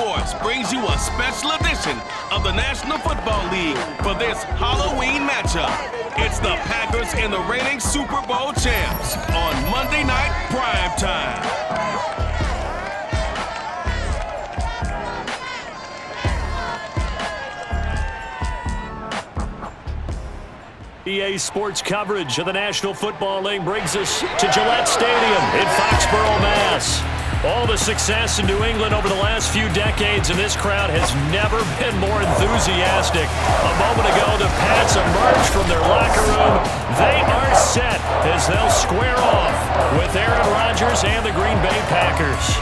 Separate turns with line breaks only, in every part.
Sports brings you a special edition of the National Football League for this Halloween matchup. It's the Packers and the reigning Super Bowl champs on Monday Night Primetime.
EA Sports coverage of the National Football League brings us to Gillette Stadium in Foxborough, Mass. All the success in New England over the last few decades, and this crowd has never been more enthusiastic. A moment ago, the Pats emerged from their locker room. They are set as they'll square off with Aaron Rodgers and the Green Bay Packers.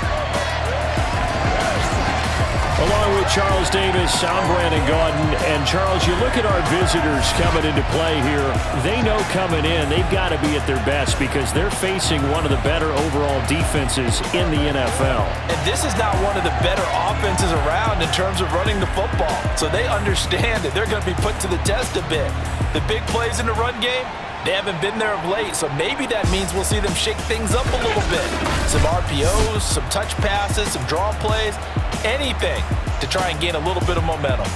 Along with Charles Davis, I'm Brandon Gaudin. And Charles, you look at our visitors coming into play here. They know coming in they've got to be at their best because they're facing one of the better overall defenses in the NFL.
And this is not one of the better offenses around in terms of running the football. So they understand that they're going to be put to the test a bit. The big plays in the run game, they haven't been there of late, so maybe that means we'll see them shake things up a little bit. Some RPOs, some touch passes, some draw plays, anything to try and gain a little bit of momentum.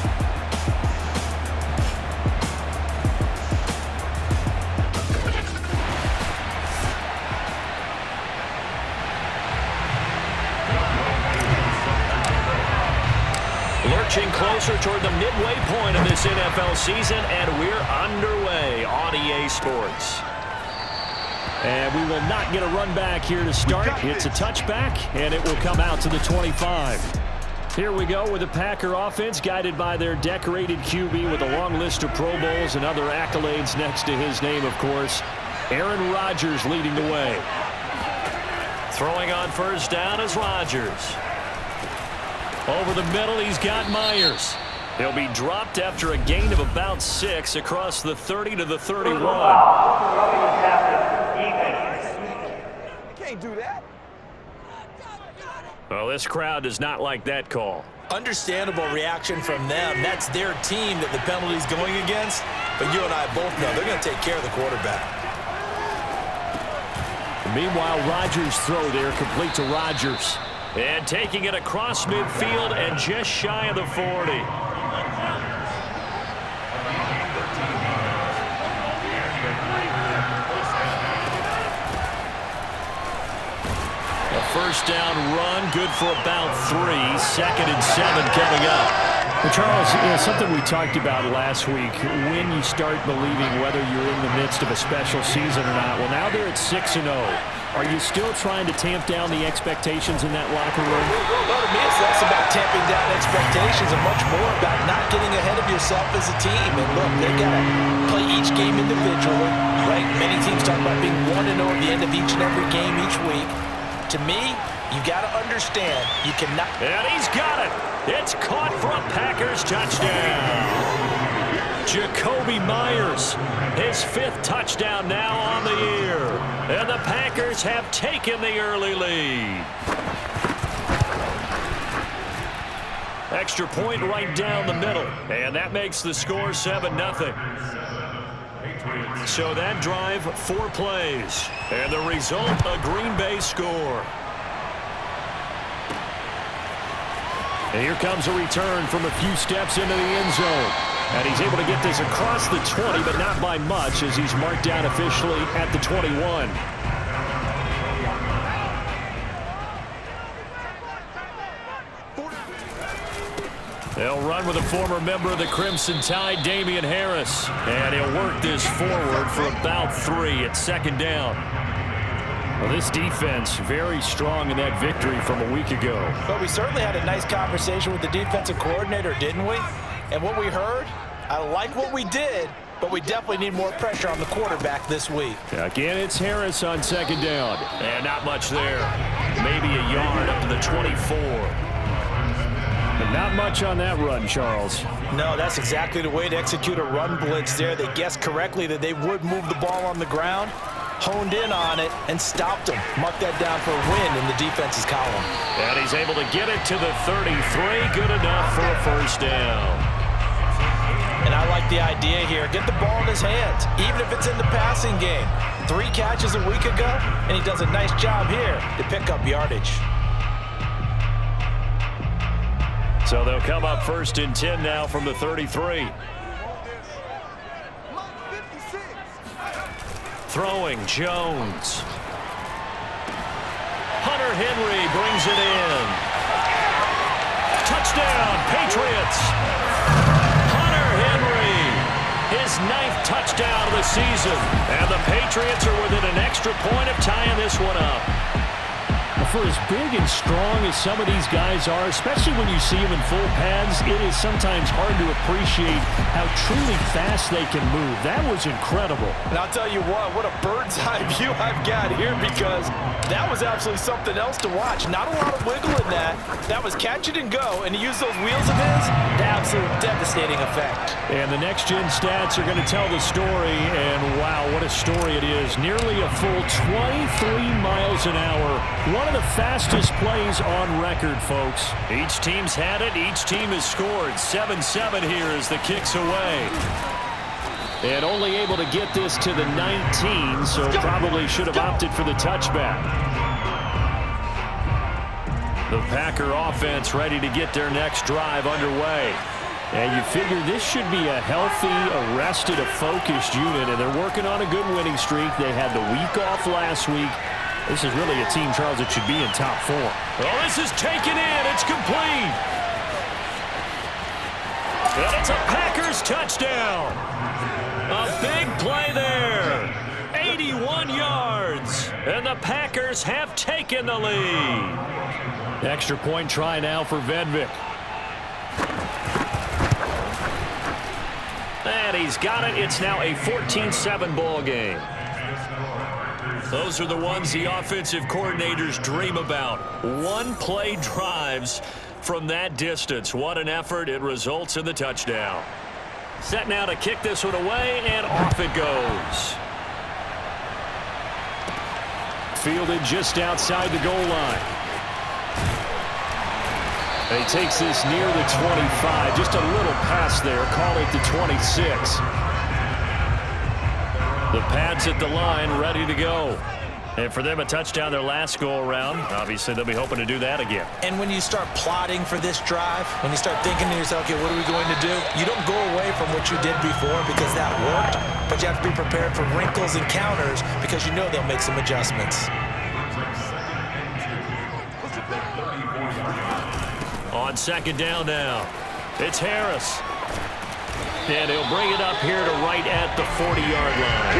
Lurching closer toward the midway point of this NFL season, and we're underway on EA Sports. And we will not get a run back here to start. It's a touchback, and it will come out to the 25. Here we go with the Packer offense, guided by their decorated QB with a long list of Pro Bowls and other accolades next to his name, of course. Aaron Rodgers leading the way. Throwing on first down is Rodgers. Over the middle, he's got Myers. He'll be dropped after a gain of about 6 across the 30 to the 31.
You can't do that.
Well, this crowd does not like that call.
Understandable reaction from them. That's their team that the penalty's going against. But you and I both know they're going to take care of the quarterback.
Meanwhile, Rodgers' throw there complete to Rodgers. And taking it across midfield and just shy of the 40. First down run, good for about 3. 2nd and 7 coming up.
Well, Charles, something we talked about last week, when you start believing whether you're in the midst of a special season or not. Well, now they're at 6-0. Are you still trying to tamp down the expectations in that locker room?
Well, to me, it's less about tamping down expectations and much more about not getting ahead of yourself as a team. And look, they got to play each game individually, right? Many teams talk about being 1-0 at the end of each and every game each week. To me, you got to understand, you cannot.
And he's got it. It's caught for a Packers touchdown. Jacoby Myers, his 5th touchdown now on the year. And the Packers have taken the early lead. Extra point right down the middle. And that makes the score 7-0. So that drive, 4 plays. And the result, a Green Bay score. And here comes a return from a few steps into the end zone. And he's able to get this across the 20, but not by much, as he's marked down officially at the 21. They'll run with a former member of the Crimson Tide, Damian Harris. And he'll work this forward for about 3 at 2nd down. Well, this defense very strong in that victory from a week ago.
But we certainly had a nice conversation with the defensive coordinator, didn't we? And what we heard, I like what we did, but we definitely need more pressure on the quarterback this week.
Again, it's Harris on 2nd down. And not much there. Maybe a yard up to the 24.
But not much on that run, Charles.
No, that's exactly the way to execute a run blitz there. They guessed correctly that they would move the ball on the ground, honed in on it, and stopped them. Mark that down for a win in the defense's column.
And he's able to get it to the 33. Good enough for a first down.
And I like the idea here. Get the ball in his hands, even if it's in the passing game. 3 catches a week ago, and he does a nice job here to pick up yardage.
So they'll come up 1st and 10 now from the 33. Throwing, Jones. Hunter Henry brings it in. Touchdown, Patriots. Hunter Henry, his 9th touchdown of the season. And the Patriots are within an extra point of tying this one up.
For as big and strong as some of these guys are, especially when you see them in full pads, it is sometimes hard to appreciate how truly fast they can move. That was incredible.
And I'll tell you what a bird's eye view I've got here, because that was absolutely something else to watch. Not a lot of wiggle in that. That was catch it and go, and he used those wheels of his to absolute devastating effect.
And the next-gen stats are going to tell the story, and wow, what a story it is. Nearly a full 23 miles an hour. One of the fastest plays on record, folks.
Each team's had it. Each team has scored. 7-7 here as the kick's away.
And only able to get this to the 19, so probably should have opted for the touchback.
The Packer offense ready to get their next drive underway.
And you figure this should be a healthy, arrested, a focused unit, and they're working on a good winning streak. They had the week off last week. This is really a team, Charles, that should be in top 4.
Well, this is taken in. It's complete. And it's a Packers touchdown. A big play there. 81 yards. And the Packers have taken the lead.
Extra point try now for Vedvik.
And he's got it. It's now a 14-7 ball game. Those are the ones the offensive coordinators dream about. One-play drives from that distance. What an effort. It results in the touchdown. Set now to kick this one away, and off it goes.
Fielded just outside the goal line. He takes this near the 25. Just a little past there. Call it the 26.
The pads at the line, ready to go. And for them, a touchdown their last go-around. Obviously, they'll be hoping to do that again.
And when you start plotting for this drive, when you start thinking to yourself, okay, what are we going to do? You don't go away from what you did before because that worked, but you have to be prepared for wrinkles and counters because you know they'll make some adjustments.
On 2nd down now, it's Harris. And he'll bring it up here to right at the 40-yard line.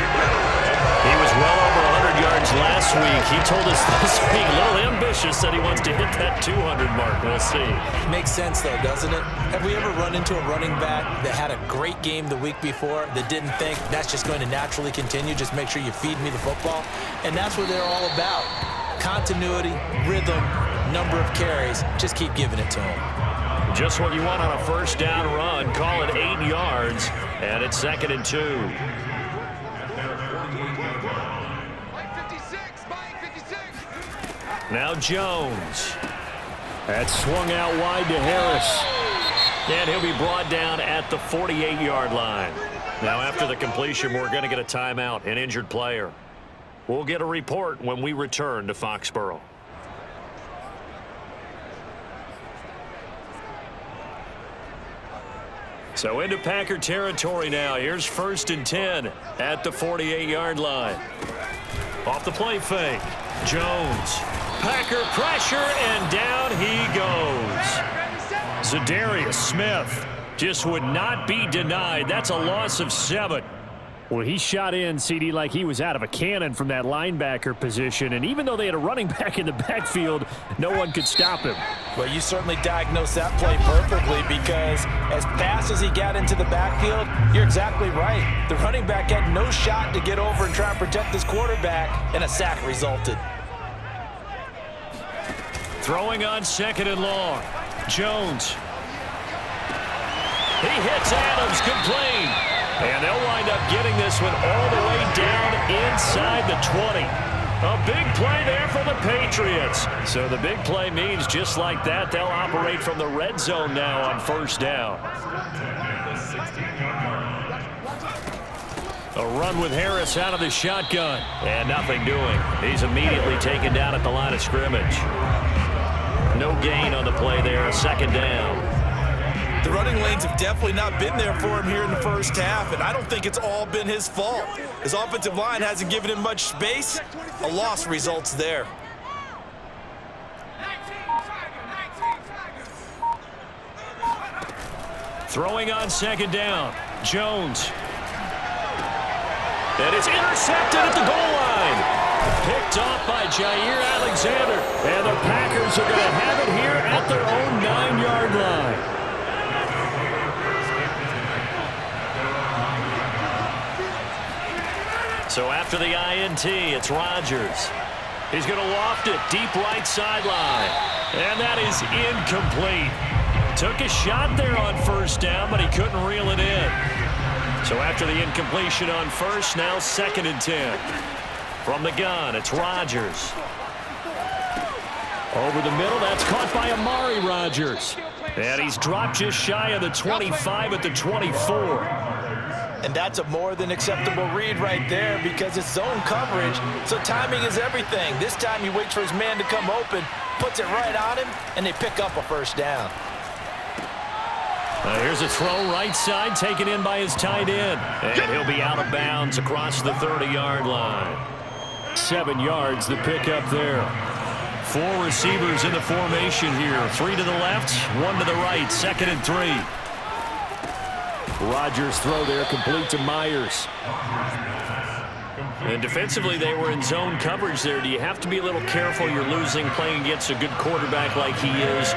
He was well over 100 yards last week. He told us this week, a little ambitious, that he wants to hit that 200 mark. We'll see.
Makes sense, though, doesn't it? Have we ever run into a running back that had a great game the week before that didn't think that's just going to naturally continue? Just make sure you feed me the football. And that's what they're all about. Continuity, rhythm, number of carries. Just keep giving it to them.
Just what you want on a 1st down run. Call it 8 yards, and it's 2nd and 2. Now Jones.
That swung out wide to Harris.
And he'll be brought down at the 48-yard line. Now after the completion, we're going to get a timeout, an injured player. We'll get a report when we return to Foxborough. So into Packer territory now. Here's 1st and 10 at the 48-yard line. Off the play fake. Jones. Packer pressure, and down he goes.
Zadarius Smith just would not be denied. That's a loss of 7. Well, he shot in, CD, like he was out of a cannon from that linebacker position. And even though they had a running back in the backfield, no one could stop him.
Well, you certainly diagnosed that play perfectly, because as fast as he got into the backfield, you're exactly right. The running back had no shot to get over and try and protect his quarterback, and a sack resulted.
Throwing on 2nd and long. Jones. He hits Adams, complete. And they'll wind up getting this one all the way down inside the 20. A big play there for the Patriots. So the big play means just like that, they'll operate from the red zone now on 1st down. A run with Harris out of the shotgun. And nothing doing. He's immediately taken down at the line of scrimmage. No gain on the play there, 2nd down.
The running lanes have definitely not been there for him here in the first half, and I don't think it's all been his fault. His offensive line hasn't given him much space. A loss results there.
Throwing on second down. Jones. And it's intercepted at the goal line. Picked off by Jair Alexander. And the Packers are going to have it here at their own 9-yard line. So after the INT, it's Rodgers. He's going to loft it deep right sideline. And that is incomplete. Took a shot there on first down, but he couldn't reel it in. So after the incompletion on first, now 2nd and 10. From the gun, it's Rodgers. Over the middle, that's caught by Amari Rodgers. And he's dropped just shy of the 25 at the 24.
And that's a more than acceptable read right there because it's zone coverage, so timing is everything. This time he waits for his man to come open, puts it right on him, and they pick up a first down.
Here's a throw right side taken in by his tight end. And he'll be out of bounds across the 30-yard line. 7 yards the pickup there. 4 receivers in the formation here. 3 to the left, 1 to the right. 2nd and 3. Rodgers' throw there complete to Myers. And defensively, they were in zone coverage there. Do you have to be a little careful? You're losing playing against a good quarterback like he is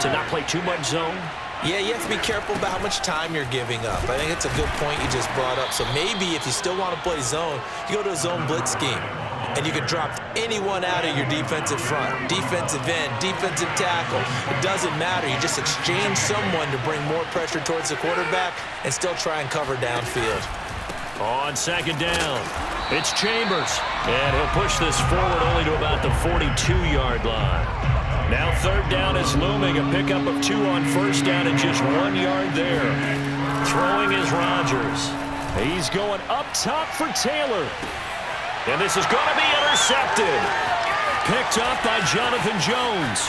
to not play too much zone?
Yeah, you have to be careful about how much time you're giving up. I think it's a good point you just brought up. So maybe if you still want to play zone, you go to a zone blitz scheme. And you can drop anyone out of your defensive front, defensive end, defensive tackle. It doesn't matter. You just exchange someone to bring more pressure towards the quarterback and still try and cover downfield.
On 2nd down, it's Chambers. And he'll push this forward only to about the 42-yard line. Now 3rd down is looming. A pickup of 2 on first down and just 1 yard there. Throwing is Rodgers. He's going up top for Taylor. And this is going to be intercepted. Picked up by Jonathan Jones.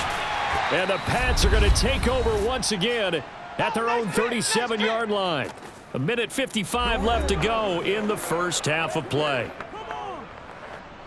And the Pats are going to take over once again at their own 37-yard line. 1:55 left to go in the first half of play.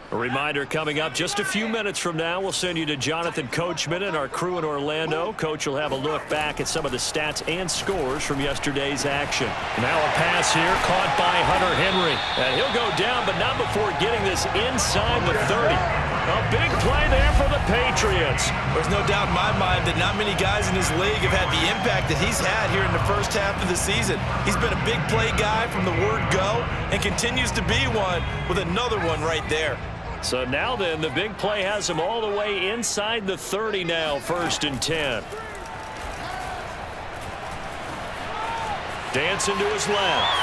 A reminder coming up just a few minutes from now. We'll send you to Jonathan Coachman and our crew in Orlando. Coach will have a look back at some of the stats and scores from yesterday's action. Now a pass here caught by Hunter Henry. And he'll go down, but not before getting this inside the 30. A big play there for the Patriots.
There's no doubt in my mind that not many guys in this league have had the impact that he's had here in the first half of the season. He's been a big play guy from the word go and continues to be one with another one right there.
So now then, the big play has him all the way inside the 30 now, 1st and 10. Dancing to his left.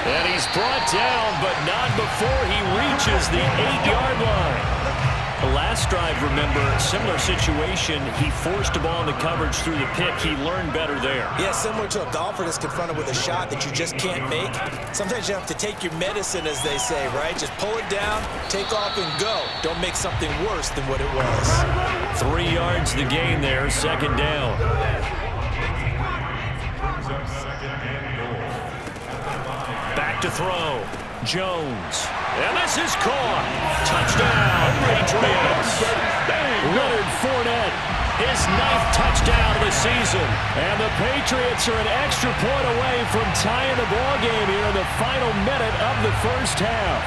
And he's brought down, but not before he reaches the 8-yard line. The last drive, remember, similar situation. He forced the ball into coverage through the pick. He learned better there.
Yeah, similar to a golfer that's confronted with a shot that you just can't make. Sometimes you have to take your medicine, as they say, right? Just pull it down, take off, and go. Don't make something worse than what it was.
3 yards the gain there, 2nd down. Back to throw. Jones. And this is caught. Touchdown, Patriots. Leonard Fournette, his 9th touchdown of the season. And the Patriots are an extra point away from tying the ball game here in the final minute of the first half.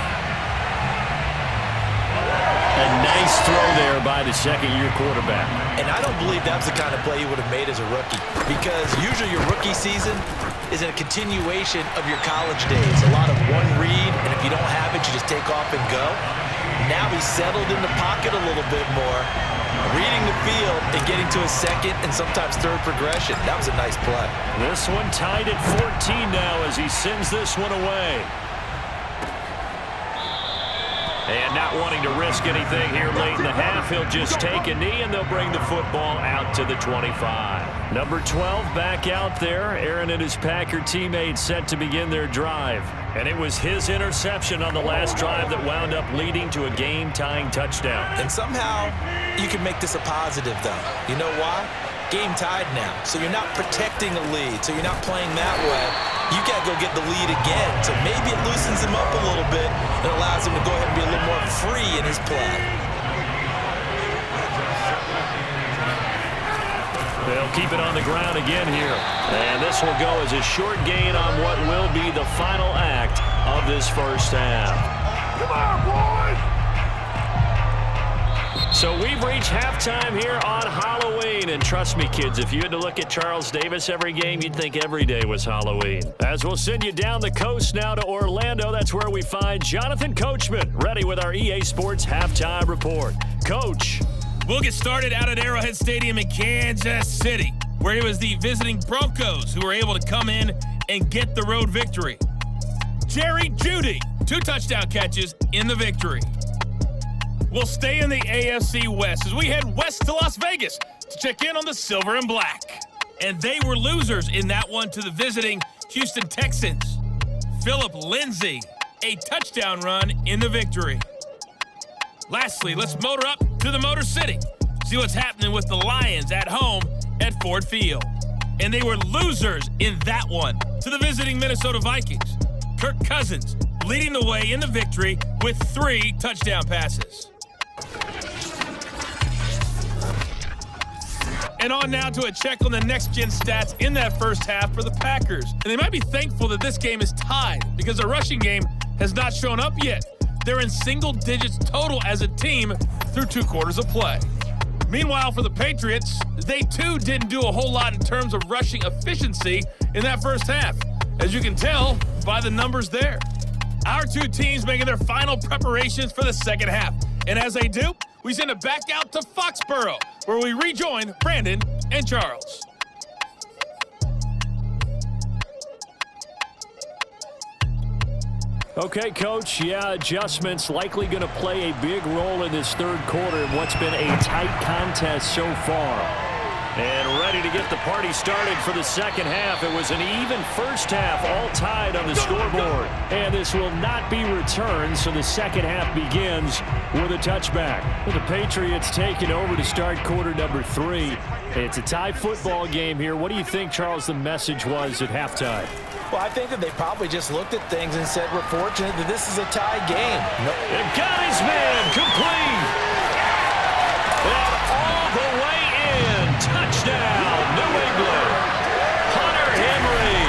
A nice throw there by the 2nd-year quarterback.
And I don't believe that was the kind of play he would have made as a rookie, because usually your rookie season is a continuation of your college days. A lot of one read, and if you don't have it, you just take off and go. Now he's settled in the pocket a little bit more, reading the field and getting to his 2nd and sometimes 3rd progression. That was a nice play.
This one tied at 14 now as he sends this one away. And not wanting to risk anything here late in the half, he'll just take a knee, and they'll bring the football out to the 25. Number 12 back out there. Aaron and his Packer teammates set to begin their drive. And it was his interception on the last drive that wound up leading to a game-tying touchdown.
And somehow you can make this a positive, though. You know why? game tied now. So you're not protecting a lead, so you're not playing that way. You got to go get the lead again. So maybe it loosens him up a little bit and allows him to go ahead and be a little more free in his play.
They'll keep it on the ground again here. And this will go as a short gain on what will be the final act of this first half.
Come on, boys!
So we've reached halftime here on Halloween. And trust me, kids, if you had to look at Charles Davis every game, you'd think every day was Halloween. As we'll send you down the coast now to Orlando, that's where we find Jonathan Coachman, ready with our EA Sports Halftime Report. Coach.
We'll get started out at Arrowhead Stadium in Kansas City, where it was the visiting Broncos who were able to come in and get the road victory. Jerry Jeudy, 2 touchdown catches in the victory. We'll stay in the AFC West as we head west to Las Vegas to check in on the Silver and Black. And they were losers in that one to the visiting Houston Texans. Phillip Lindsay, a touchdown run in the victory. Lastly, let's motor up to the Motor City. See what's happening with the Lions at home at Ford Field. And they were losers in that one to the visiting Minnesota Vikings. Kirk Cousins leading the way in the victory with 3 touchdown passes. And on now to a check on the next-gen stats in that first half for the Packers. And they might be thankful that this game is tied because their rushing game has not shown up yet. They're in single digits total as a team through 2 quarters of play. Meanwhile, for the Patriots, they too didn't do a whole lot in terms of rushing efficiency in that first half, as you can tell by the numbers there. Our 2 teams making their final preparations for the second half. And as they do, we send it back out to Foxborough, where we rejoin Brandon and Charles.
Okay, Coach, adjustments likely going to play a big role in this third quarter in what's been a tight contest so far. And ready to get the party started for the second half. It was an even first half, all tied on the scoreboard. And this will not be returned, so the second half begins with a touchback. The Patriots taking over to start quarter number 3. It's a tie football game here. What do you think, Charles, the message was at halftime?
Well, I think that they probably just looked at things and said, we're fortunate that this is a tie game.
And got his man complete. And all the way in. Touchdown, New England. Hunter Henry.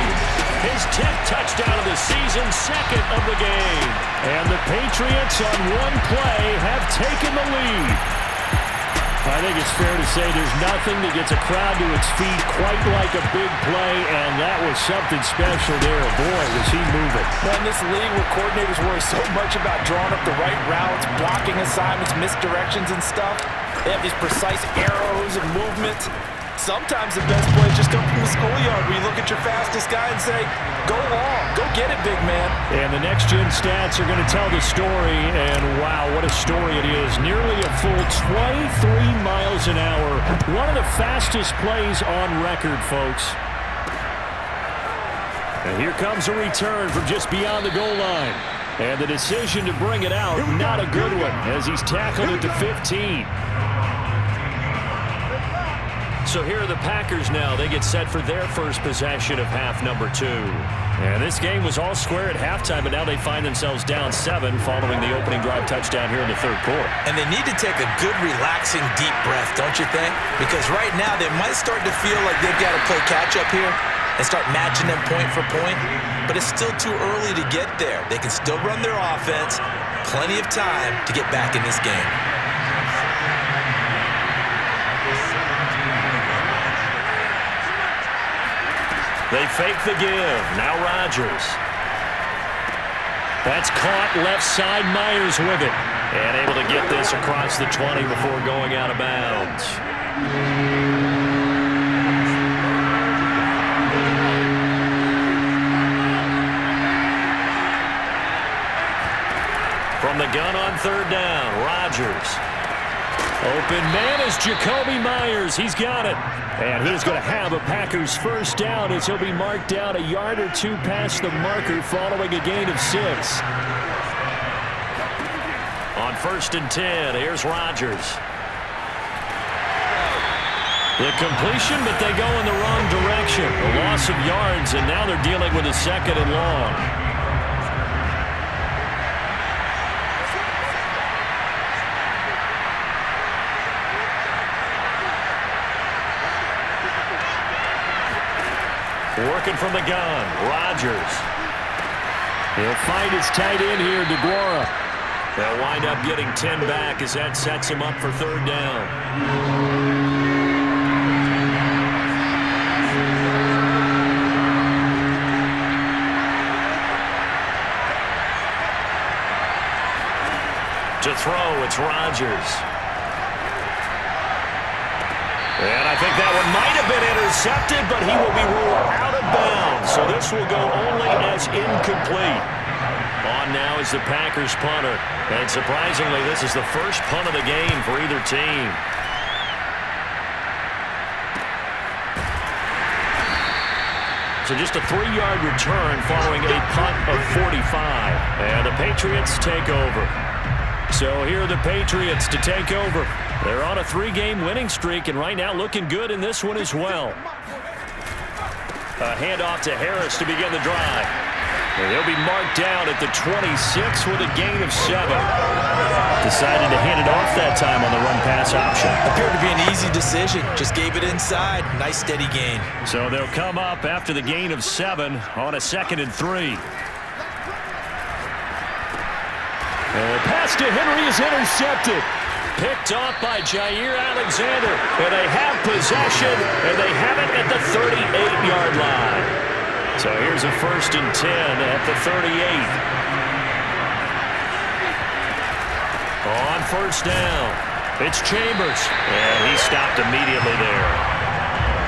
His 10th touchdown of the season, 2nd of the game. And the Patriots on one play have taken the lead. I think it's fair to say there's nothing that gets a crowd to its feet quite like a big play, and that was something special there. Boy, was he moving.
Well, in this league where coordinators worry so much about drawing up the right routes, blocking assignments, misdirections and stuff, they have these precise arrows and movements. Sometimes the best plays just come from the schoolyard where you look at your fastest guy and say, go long, go get it, big man.
And the next-gen stats are going to tell the story, and wow, what a story it is. Nearly a full 23 miles an hour. One of the fastest plays on record, folks. And here comes a return from just beyond the goal line. And the decision to bring it out, not a good one, as he's tackled it to 15. So here are the Packers now. They get set for their first possession of half number 2. And this game was all square at halftime, but now they find themselves down 7 following the opening drive touchdown here in the third quarter.
And they need to take a good, relaxing, deep breath, don't you think? Because right now they might start to feel like they've got to play catch-up here and start matching them point for point. But it's still too early to get there. They can still run their offense. Plenty of time to get back in this game.
They fake the give. Now Rodgers. That's caught left side. Myers with it. And able to get this across the 20 before going out of bounds. From the gun on third down, Rodgers. Open man is Jacoby Myers. He's got it. And he's going to have a Packers first down as he'll be marked down a yard or 2 past the marker following a gain of 6. On 1st and 10, here's Rodgers. The completion, but they go in the wrong direction. A loss of yards, and now they're dealing with a 2nd and long. Working from the gun, Rodgers. He'll find his tight end here, DeGuara. They'll wind up getting 10 back as that sets him up for 3rd down. To throw, it's Rodgers. And I think that one might have been intercepted, but he will be ruled out of bounds. So this will go only as incomplete. On now is the Packers punter. And surprisingly, this is the first punt of the game for either team. So just a 3-yard return following a punt of 45. And the Patriots take over. So here are the Patriots to take over. They're on a 3-game winning streak, and right now looking good in this one as well. A handoff to Harris to begin the drive. And they'll be marked down at the 26 with a gain of 7. Decided to hand it off that time on the run-pass option.
Appeared to be an easy decision. Just gave it inside. Nice steady gain.
So they'll come up after the gain of 7 on a 2nd and 3. And the pass to Henry is intercepted. Picked off by Jair Alexander. And they have possession, and they have it at the 38-yard line. So here's a 1st and 10 at the 38. On 1st down, it's Chambers. And he stopped immediately there.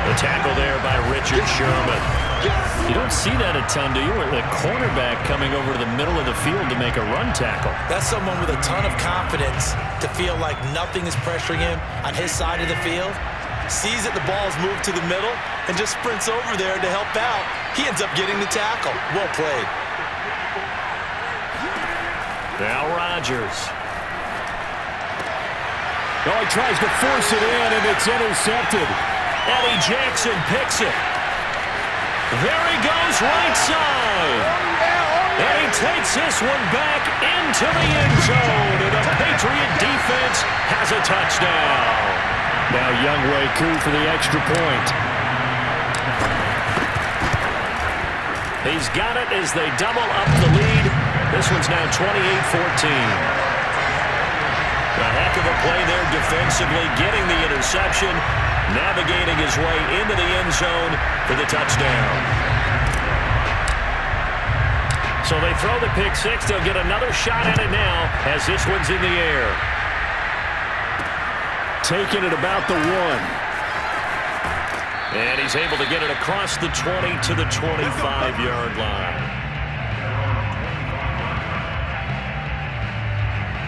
The tackle there by Richard Sherman. You don't see that a ton, do you? Or the cornerback coming over to the middle of the field to make a run tackle.
That's someone with a ton of confidence to feel like nothing is pressuring him on his side of the field. Sees that the ball is moved to the middle and just sprints over there to help out. He ends up getting the tackle. Well played.
Now Rodgers. Oh, he tries to force it in, and it's intercepted. Eddie Jackson picks it. There he goes right side. And he takes this one back into the end zone. And the Patriot defense has a touchdown. Now Youngway coup for the extra point. He's got it as they double up the lead. This one's now 28-14. A heck of a play there defensively, getting the interception, navigating his way into the end zone for the touchdown. So they throw the pick 6. They'll get another shot at it now as this one's in the air. Taking it about the 1. And he's able to get it across the 20 to the 25-yard line.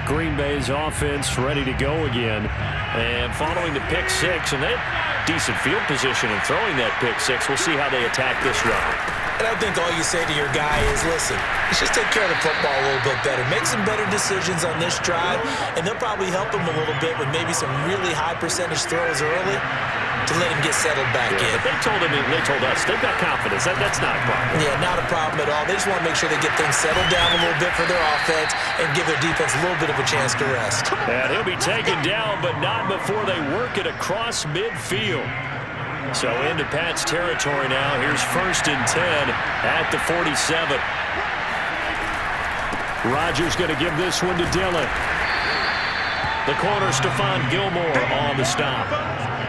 Green Bay's offense ready to go again. And following the pick 6, and they have decent field position in throwing that pick 6. We'll see how they attack this round.
And I think all you say to your guy is, listen, let's just take care of the football a little bit better. Make some better decisions on this drive, and they'll probably help him a little bit with maybe some really high percentage throws early to let him get settled back in.
But they told us, they've got confidence. That's not a problem.
Yeah, not a problem at all. They just want to make sure they get things settled down a little bit for their offense and give their defense a little bit of a chance to rest.
And he'll be taken down, but not before they work it across midfield. So into Pat's territory now. Here's 1st and 10 at the 47. Rodgers going to give this one to Dillon. The corner, Stephon Gilmore on the stop.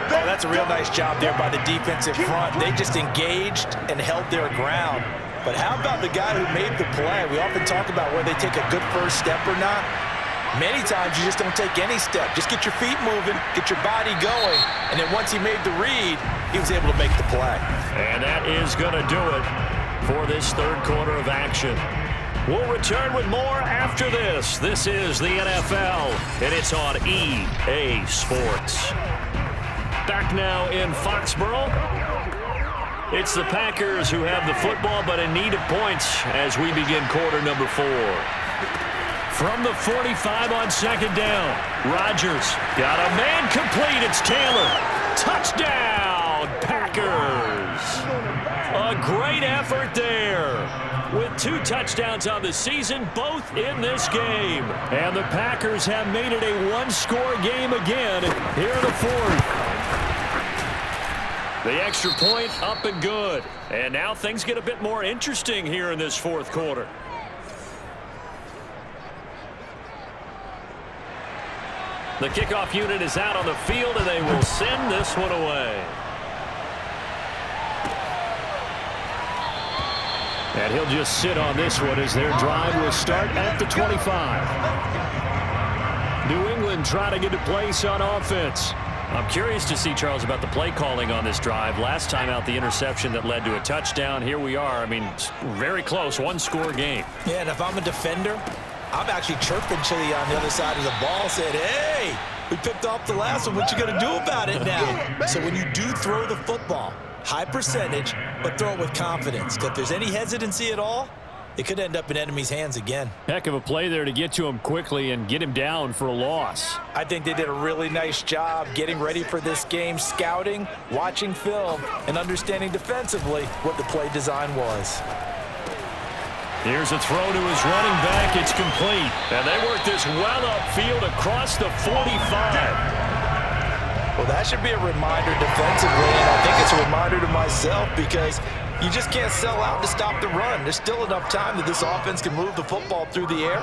Oh, that's a real nice job there by the defensive front. They just engaged and held their ground. But how about the guy who made the play? We often talk about whether they take a good first step or not. Many times you just don't take any step. Just get your feet moving, get your body going, and then once he made the read, he was able to make the play.
And that is going to do it for this 3rd quarter of action. We'll return with more after this. This is the NFL, and it's on EA Sports. Back now in Foxborough. It's the Packers who have the football, but in need of points as we begin quarter number 4. From the 45 on 2nd down, Rodgers got a man complete. It's Taylor. Touchdown, Packers! A great effort there. With 2 touchdowns on the season, both in this game. And the Packers have made it a one-score game again here in the fourth. The extra point up and good. And now things get a bit more interesting here in this fourth quarter. The kickoff unit is out on the field, and they will send this one away. And he'll just sit on this one as their drive will start at the 25. New England trying to get to place on offense. I'm curious to see, Charles, about the play calling on this drive. Last time out, the interception that led to a touchdown. Here we are. I mean, very close, one-score game.
Yeah, and if I'm a defender, I'm actually chirping Chili on the other side of the ball, said, hey, we picked off the last one. What you going to do about it now? So when you do throw the football, high percentage, but throw it with confidence. Because if there's any hesitancy at all, it could end up in enemy's hands again.
Heck of a play there to get to him quickly and get him down for a loss.
I think they did a really nice job getting ready for this game, scouting, watching film, and understanding defensively what the play design was.
Here's a throw to his running back. It's complete. And they work this well upfield across the 45.
Well, that should be a reminder defensively, and I think it's a reminder to myself because you just can't sell out to stop the run. There's still enough time that this offense can move the football through the air,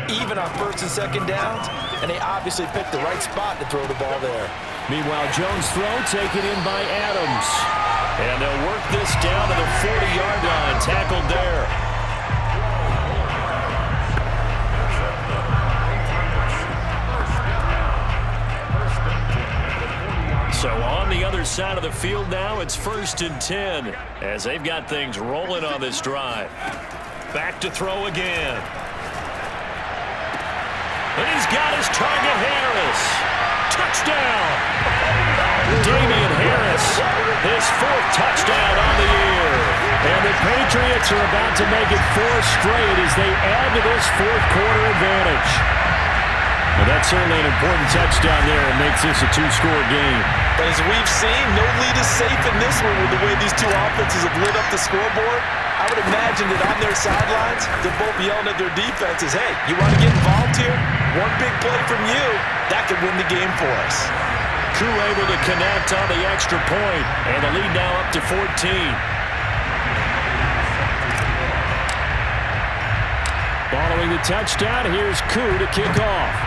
even on first and second downs, and they obviously picked the right spot to throw the ball there.
Meanwhile, Jones' throw taken in by Adams. And they'll work this down to the 40-yard line, tackled there. So on the other side of the field now, it's 1st and 10 as they've got things rolling on this drive. Back to throw again. And he's got his target, Harris. Touchdown! Damian Harris, his 4th touchdown on the year. And the Patriots are about to make it 4 straight as they add to this fourth quarter advantage. Well, that's certainly an important touchdown there and makes this a 2-score game.
But as we've seen, no lead is safe in this one with the way these two offenses have lit up the scoreboard. I would imagine that on their sidelines, they're both yelling at their defenses, hey, you want to get involved here? One big play from you, that could win the game for us.
Koo able to connect on the extra point, and the lead now up to 14. Following the touchdown, here's Koo to kick off.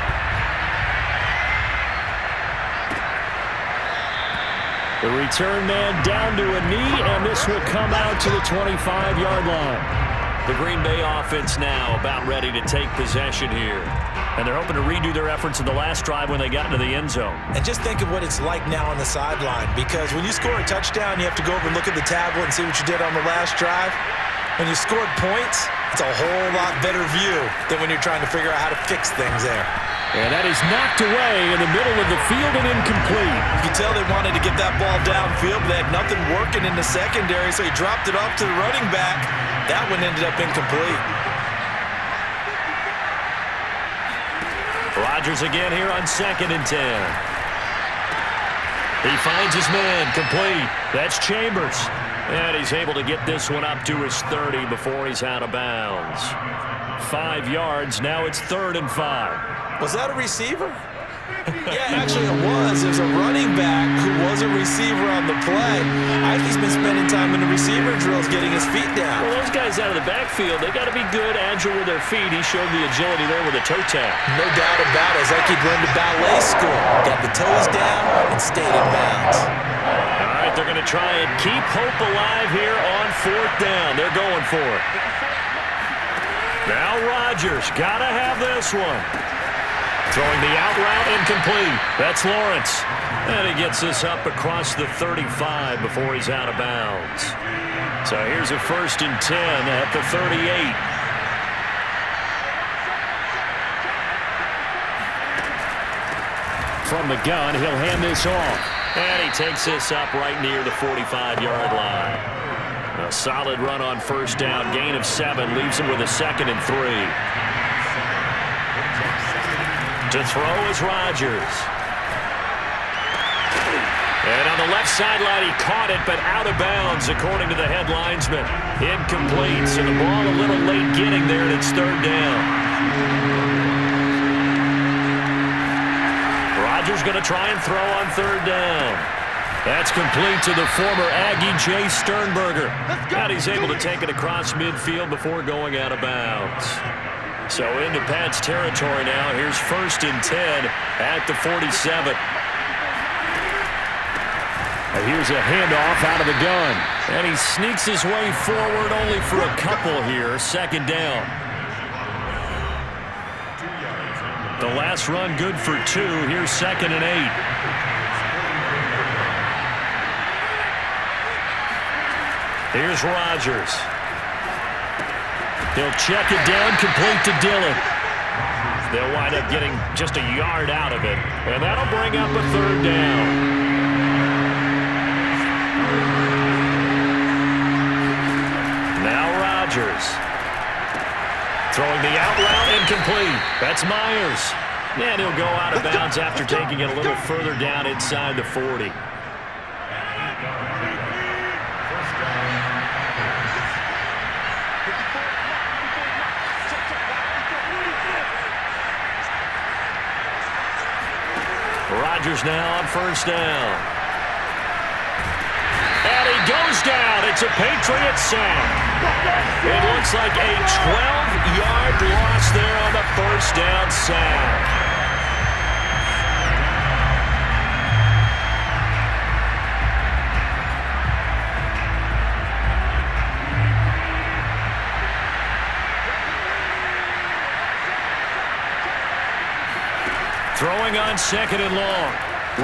The return man down to a knee, and this will come out to the 25-yard line. The Green Bay offense now about ready to take possession here. And they're hoping to redo their efforts in the last drive when they got into the end zone.
And just think of what it's like now on the sideline, because when you score a touchdown, you have to go over and look at the tablet and see what you did on the last drive. When you scored points, it's a whole lot better view than when you're trying to figure out how to fix things there.
And that is knocked away in the middle of the field and incomplete.
You can tell they wanted to get that ball downfield, but they had nothing working in the secondary, so he dropped it off to the running back. That one ended up incomplete.
Rodgers again here on 2nd and 10. He finds his man, complete. That's Chambers. And he's able to get this one up to his 30 before he's out of bounds. 5 yards, now it's 3rd and 5.
Was that a receiver? Yeah, actually it was. There's a running back who was a receiver on the play. I think he's been spending time in the receiver drills getting his feet down.
Well, those guys out of the backfield, they got to be good, agile with their feet. He showed the agility there with a toe tap.
No doubt about it. It's like he'd learned to ballet school. Got the toes down and stayed in bounds.
All right, they're going to try and keep hope alive here on 4th down. They're going for it. Now Rodgers, got to have this one. Throwing the out route, incomplete. That's Lawrence. And he gets this up across the 35 before he's out of bounds. So here's a 1st and 10 at the 38. From the gun, he'll hand this off. And he takes this up right near the 45-yard line. A solid run on 1st down. Gain of 7 leaves him with a 2nd and 3. To throw is Rodgers. And on the left sideline, he caught it, but out of bounds, according to the head linesman. Incomplete, so the ball a little late getting there, and it's third down. Rodgers going to try and throw on third down. That's complete to the former Aggie, Jay Sternberger. And he's able to take it across midfield before going out of bounds. So into Pat's territory now. Here's 1st and 10 at the 47.
Here's a handoff out of the gun.
And he sneaks his way forward only for a couple here. 2nd down. The last run good for 2. Here's 2nd and 8. Here's Rodgers. He'll check it down, complete to Dillon. They'll wind up getting just a yard out of it. And that'll bring up a 3rd down. Now Rodgers. Throwing the out route, incomplete. That's Myers. And he'll go out of bounds after taking it a little further down inside the 40. Rodgers now on 1st down. And he goes down. It's a Patriot sack. It looks like a 12-yard loss there on the 1st down sack. Throwing on 2nd and long.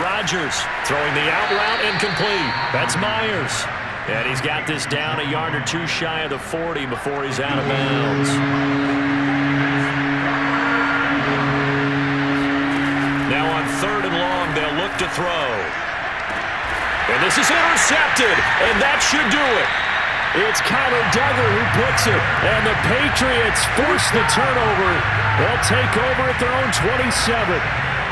Rodgers throwing the out route, incomplete. That's Myers. And he's got this down a yard or 2 shy of the 40 before he's out of bounds. Now on 3rd and long, they'll look to throw. And this is intercepted, and that should do it.
It's Kyler Duggar who puts it, and the Patriots force the turnover. They'll take over at their own 27.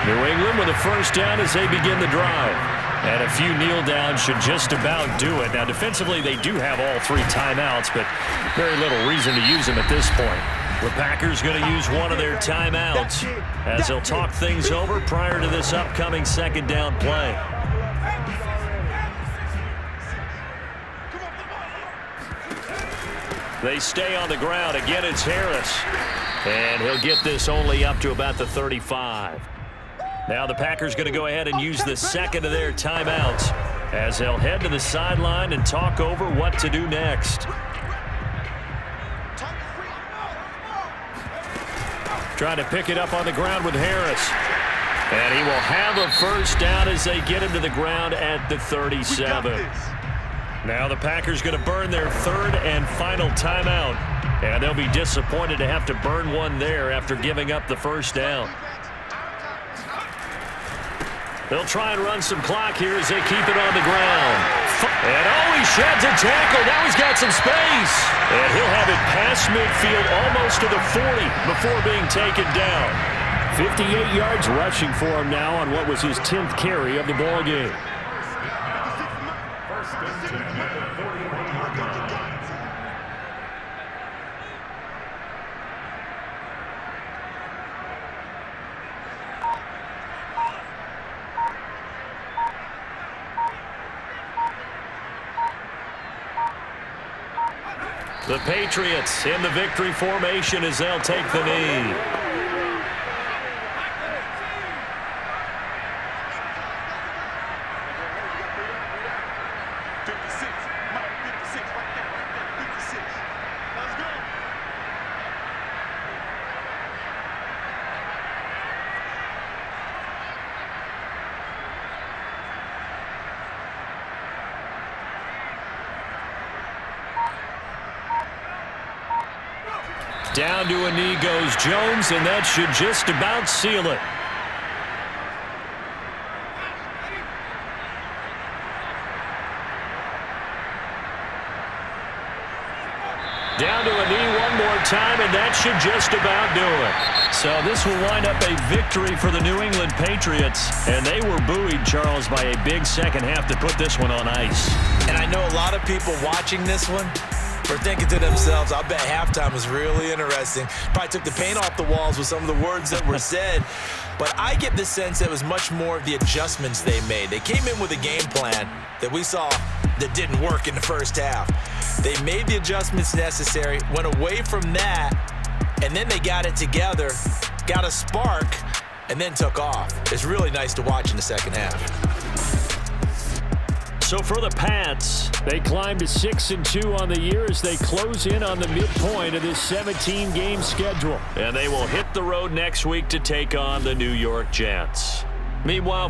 New England with a 1st down as they begin the drive. And a few kneel downs should just about do it. Now, defensively, they do have all 3 timeouts, but very little reason to use them at this point. The Packers going to use one of their timeouts as they'll talk things over prior to this upcoming 2nd down play. They stay on the ground. Again, it's Harris. And he'll get this only up to about the 35. Now the Packers going to go ahead and use the 2nd of their timeouts as they'll head to the sideline and talk over what to do next. Trying to pick it up on the ground with Harris. And he will have a 1st down as they get him to the ground at the 37. Now the Packers going to burn their 3rd and final timeout. And they'll be disappointed to have to burn one there after giving up the 1st down. They'll try and run some clock here as they keep it on the ground. And he sheds a tackle. Now he's got some space. And he'll have it past midfield almost to the 40 before being taken down.
58 yards rushing for him now on what was his 10th carry of the ball game.
The Patriots in the victory formation as they'll take the knee. Down to a knee goes Jones, and that should just about seal it. Down to a knee one more time, and that should just about do it. So this will wind up a victory for the New England Patriots. And they were buoyed, Charles, by a big second half to put this one on ice.
And I know a lot of people watching this one are thinking to themselves, I bet halftime was really interesting. Probably took the paint off the walls with some of the words that were said. But I get the sense that it was much more of the adjustments they made. They came in with a game plan that we saw that didn't work in the first half. They made the adjustments necessary, went away from that, and then they got it together, got a spark, and then took off. It's really nice to watch in the second half.
So for the Pats,
They climb to 6-2 on the year as they close in on the midpoint of this 17-game schedule.
and they will hit the road next week to take on the New York Jets. Meanwhile,